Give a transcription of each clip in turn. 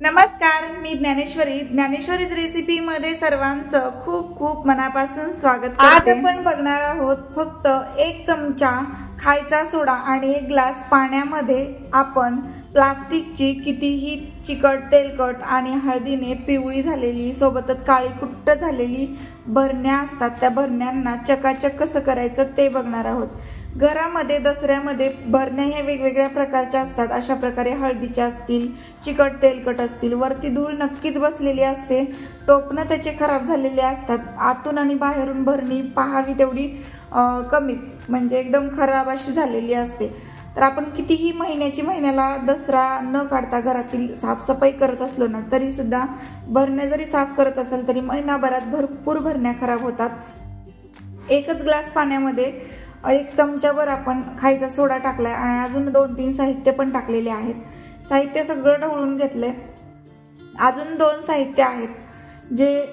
नमस्कार, मी ज्ञानेश्वरीच रेसिपी मध्ये सर्वांचं खूप खूप मनापासून स्वागत करते। आज आपण बघणार आहोत फक्त 1 चमचा खायचा सोडा आणि 1 ग्लास पाण्यामध्ये आपण प्लास्टिकची कितीही चिकट, तेलकट आणि हळदीने पिवळी झालेली सोबतच काळी कुट्ट झालेली भरण्या असतात, त्या भरण्यांना चकाचक कसं करायचं ते बघणार आहोत। घरामध्ये दसऱ्यामध्ये भरण्या हे वेगवेगळ्या प्रकारच्या असतात। अशा प्रकारे हळदीच्या असतील, चिकट तेलकट असतील, वरती धूळ नक्कीच बसलेली असते, टोपणं त्याचे खराब झालेले असतात, आतून आणि बाहेरून भरणी पाहावी तेवढी कमीच, म्हणजे एकदम खराब अशी झालेली असते। तर आपण कितीही महिन्याला दसरा न काढता घरातील साफसफाई करत असलो ना तरी सुद्धा भरण्या जरी साफ करत असेल तरी महिनाभरात भरपूर भरण्या खराब होतात। 1 ग्लास पाण्यामध्ये 1 चमचावर आपण खायचा सोडा टाकलाय आणि अजून 2-3 साहित्य पण टाकलेले आहेत। साहित्य सगळं ढवळून घेतलंय। अजून 2 साहित्य आहेत जे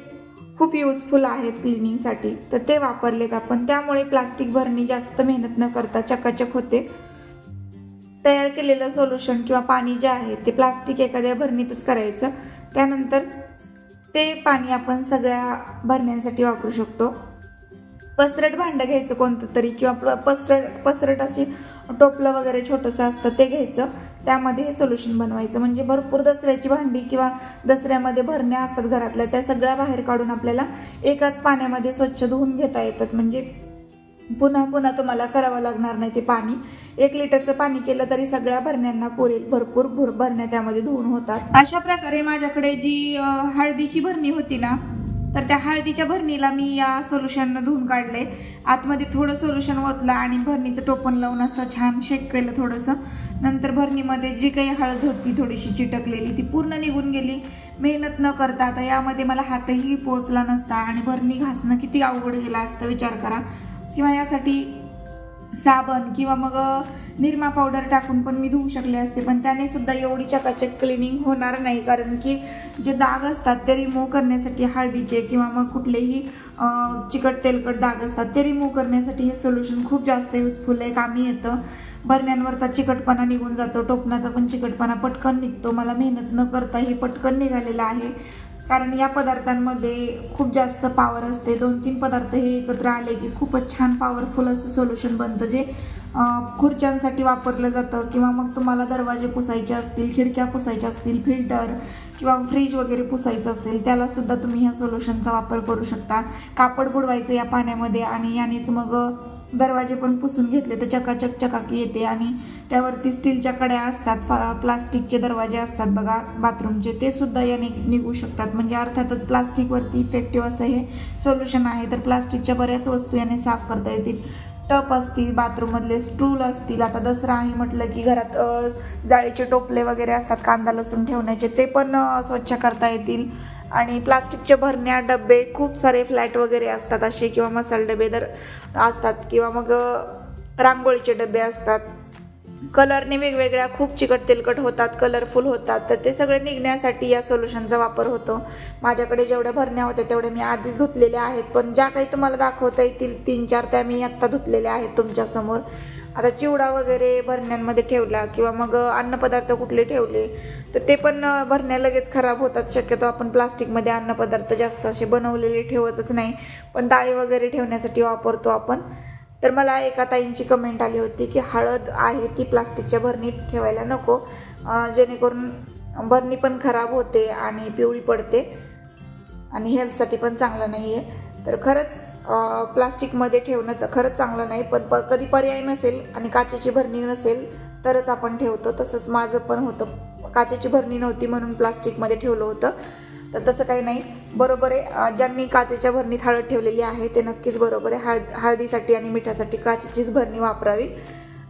खूप युजफुल आहेत क्लिनिंगसाठी, तर ते वापरलेत आपण। त्यामुळे प्लास्टिक भरणी जास्त मेहनत न करता चकाचक होते। तयार केलेलं सोल्युशन किंवा पाणी जे आहे ते प्लास्टिक एखाद्या भरणीतच करायचं, त्यानंतर ते पाणी आपण सगळ्या भरण्यांसाठी वापरू शकतो। पसरट भांडं घ्यायचं कोणतं तरी, किंवा पसरट अशी टोपलं वगैरे छोटंसं असतं ते घ्यायचं, त्यामध्ये हे सोल्युशन बनवायचं। म्हणजे भरपूर दसऱ्याची भांडी किंवा दसऱ्यामध्ये भरण्या असतात घरातल्या, त्या सगळ्या बाहेर काढून आपल्याला एकाच पाण्यामध्ये स्वच्छ धुवून घेता येतात। म्हणजे पुन्हा तुम्हाला करावं लागणार नाही ते पाणी। 1 लिटरचं पाणी केलं तरी सगळ्या भरण्यांना पुरेल, भरपूर भरण्या त्यामध्ये धुवून होतात। अशा प्रकारे माझ्याकडे जी हळदीची भरणी होती ना, तर त्या हळदीच्या भरणीला मी या सोल्युशननं धुवून काढले। आतमध्ये थोडं सोल्युशन ओतलं आणि भरणीचं टोपण लावून असं छान शेक केलं थोडंसं। नंतर भरणीमध्ये जी काही हळद होती थोडीशी चिटकलेली ती पूर्ण निघून गेली मेहनत न करता। आता यामध्ये मला हातही पोचला नसता आणि भरणी घासणं किती अवघड गेलं असतं विचार करा। किंवा यासाठी साबण किंवा मग निरमा पावडर टाकून पण मी धुवू शकले असते, पण त्याने सुद्धा एवढी चकाचक क्लिनिंग होणार नाही, कारण की जे डाग असतात ते रिमूव्ह करण्यासाठी हळदीचे किंवा मग कुठलेही चिकट तेलकट डाग असतात ते रिमूव्ह करण्यासाठी हे सोल्युशन खूप जास्त युजफुल आहे, कामी येतं। भरण्यांवरचा चिकटपणा निघून जातो, टोपणाचा पण चिकटपणा पटकन निघतो। मला मेहनत न करता हे पटकन निघालेलं आहे, कारण या पदार्थांमध्ये खूप जास्त पॉवर असते। 2-3 पदार्थ हे एकत्र आले की खूपच छान पॉवरफुल असं सोल्युशन बनतं, जे खुर्च्यांसाठी वापरलं जातं, किंवा मग तुम्हाला दरवाजे पुसायचे असतील, खिडक्या पुसायच्या असतील, फिल्टर किंवा फ्रीज वगैरे पुसायचं असेल त्याला सुद्धा तुम्ही ह्या सोल्युशनचा वापर करू शकता। कापड बुडवायचं या पाण्यामध्ये आणि यानेच मग दरवाजे पण पुसून घेतले तर चकाचक चकाकी येते। आणि त्यावरती स्टीलच्या कड्या असतात, प्लास्टिकचे दरवाजे असतात बघा बाथरूमचे, ते सुद्धा याने निघू शकतात। म्हणजे अर्थातच प्लास्टिकवरती इफेक्टिव्ह असं हे सोल्युशन आहे। तर प्लास्टिकच्या बऱ्याच वस्तू याने साफ करता येतील। टप असतील, बाथरूममधले स्टूल असतील, आता दसरा आहे म्हटलं की घरात जाळीचे टोपले वगैरे असतात कांदा लसूण ठेवण्याचे, ते पण स्वच्छ करता येतील। आणि प्लास्टिकच्या भरण्या, डबे, खूप सारे फ्लॅट वगैरे असतात असे, किंवा मसाला डबे असतात, किंवा मग रांगोळीचे डबे असतात, कलरने वेगवेगळ्या खूप चिकट तेलकट होतात, कलरफुल होतात, तर ते सगळे निघण्यासाठी या सोल्युशनचा वापर होतो। माझ्याकडे जेवढ्या भरण्या होत्या तेवढ्या मी आधीच धुतलेल्या आहेत, पण ज्या काही तुम्हाला दाखवता येतील 3-4 त्या मी आत्ता धुतलेल्या आहेत तुमच्यासमोर। आता चिवडा वगैरे भरण्यांमध्ये ठेवला किंवा मग अन्नपदार्थ कुठले ठेवले तर ते पण भरण्या लगेच खराब होतात। शक्यतो आपण प्लास्टिकमध्ये अन्नपदार्थ जास्त असे बनवलेले ठेवतच नाही, पण डाळी वगैरे ठेवण्यासाठी वापरतो आपण। तर मला एका ताईंची कमेंट आली होती की हळद आहे ती प्लास्टिकच्या भरणीत ठेवायला नको, जेणेकरून भरणी पण खराब होते आणि पिवळी पडते आणि हेल्थसाठी पण चांगलं नाही आहे। तर खरंच प्लास्टिकमध्ये ठेवणं खरंच चांगलं नाही, पण कधी पर्याय नसेल आणि काचेची भरणी नसेल तरच आपण ठेवतो। तसंच माझं पण होतं, काचेची भरणी नव्हती म्हणून प्लास्टिकमध्ये ठेवलं होतं, तर तसं काही नाही, बरोबर आहे। ज्यांनी काचेच्या भरणीत हळद ठेवलेली आहे ते नक्कीच बरोबर आहे। हळदीसाठी आणि मिठासाठी काचेचीच भरणी वापरावी।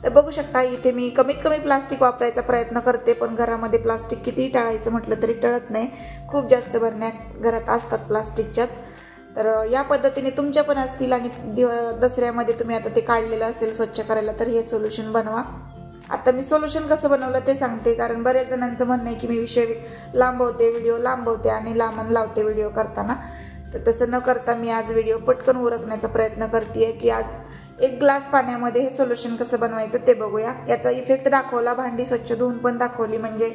तर बघू शकता इथे मी कमीत कमी प्लास्टिक वापरायचा प्रयत्न करते, पण घरामध्ये प्लास्टिक कितीही टाळायचं म्हटलं तरी टळत नाही, खूप जास्त भरण्या घरात असतात प्लास्टिकच्याच। तर या पद्धतीने तुमच्या पण असतील आणि दसऱ्यामध्ये तुम्ही आता ते काढलेलं असेल स्वच्छ करायला तर हे सोल्युशन बनवा। आता मी सोल्युशन कसं बनवलं ते सांगते, कारण बऱ्याच जणांचं म्हणणं आहे की मी विषय लांबवते, व्हिडिओ लांबवते आणि लांबण लावते व्हिडिओ करताना, तर तसं न करता मी आज व्हिडिओ पटकन उरकण्याचा प्रयत्न करते की आज 1 ग्लास पाण्यामध्ये हे सोल्युशन कसं बनवायचं ते बघूया। याचा इफेक्ट दाखवला, भांडी स्वच्छ धुवून पण दाखवली, म्हणजे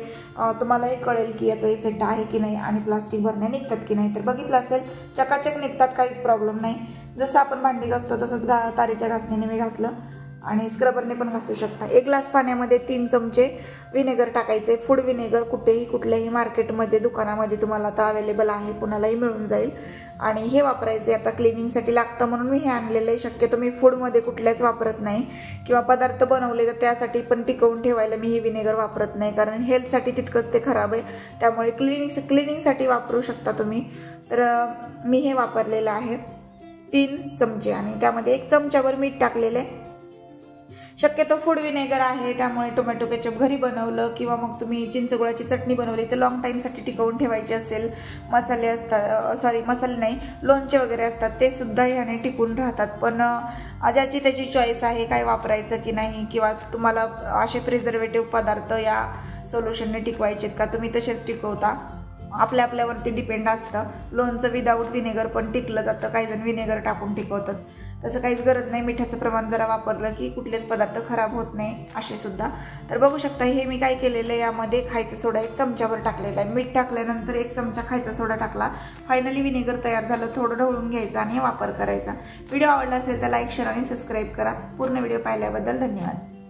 तुम्हालाही कळेल की याचा इफेक्ट आहे की नाही आणि प्लास्टिक भरण्या निघतात की नाही। तर बघितलं असेल, चकाचक निघतात, काहीच प्रॉब्लेम नाही। जसं आपण भांडी घासतो तसंच तारेच्या घासणीने मी घासलं आणि स्क्रबरने पण घासू शकता। 1 ग्लास पाण्यामध्ये 3 चमचे विनेगर टाकायचे, फूड विनेगर। कुठल्याही मार्केटमध्ये दुकानामध्ये तुम्हाला आता अवेलेबल आहे, कुणालाही मिळून जाईल। आणि हे वापरायचे आता क्लिनिंगसाठी लागतं म्हणून मी हे आणलेलं आहे। शक्यतो मी फूडमध्ये कुठल्याच वापरत नाही किंवा पदार्थ बनवले तर त्यासाठी पण टिकवून ठेवायला मी हे विनेगर वापरत नाही, कारण हेल्थसाठी तितकंच ते खराब आहे। त्यामुळे क्लिनिंगसाठी वापरू शकता तुम्ही। तर मी हे वापरलेलं आहे 3 चमचे आणि त्यामध्ये 1 चमच्यावर मीठ टाकलेलं आहे। शक्यतो फूड विनेगर आहे त्यामुळे टोमॅटो केचप घरी बनवलं किंवा मग तुम्ही चिंचगुळाची चटणी बनवली तर लॉंग टाईमसाठी टिकवून ठेवायची असेल, मसाले असतात, मसाले नाही, लोणचे वगैरे असतात, ते सुद्धा ह्याने टिकून राहतात। पण ज्याची त्याची चॉईस आहे काय वापरायचं की नाही, किंवा तुम्हाला असे प्रिझर्वेटिव्ह पदार्थ या सोल्युशनने टिकवायचे का तुम्ही तसेच टिकवता, आपल्यावरती डिपेंड असतं। लोणचं विदाऊट विनेगर पण टिकलं जातं, काही जण विनेगर टाकून टिकवतात, तसं काहीच गरज नाही। मिठाचं प्रमाण जरा वापरलं की कुठलेच पदार्थ खराब होत नाही असे सुद्धा। तर बघू शकता हे मी काय केलेलं आहे, यामध्ये खायचा सोडा 1 चमच्यावर टाकलेला आहे, मीठ टाकल्यानंतर 1 चमचा खायचा सोडा टाकला, फायनली विनेगर तयार झालं, थोडं ढवळून घ्यायचं आणि वापर करायचा। व्हिडिओ आवडला असेल तर लाईक, शेअर आणि सबस्क्राईब करा। पूर्ण व्हिडिओ पाहिल्याबद्दल धन्यवाद।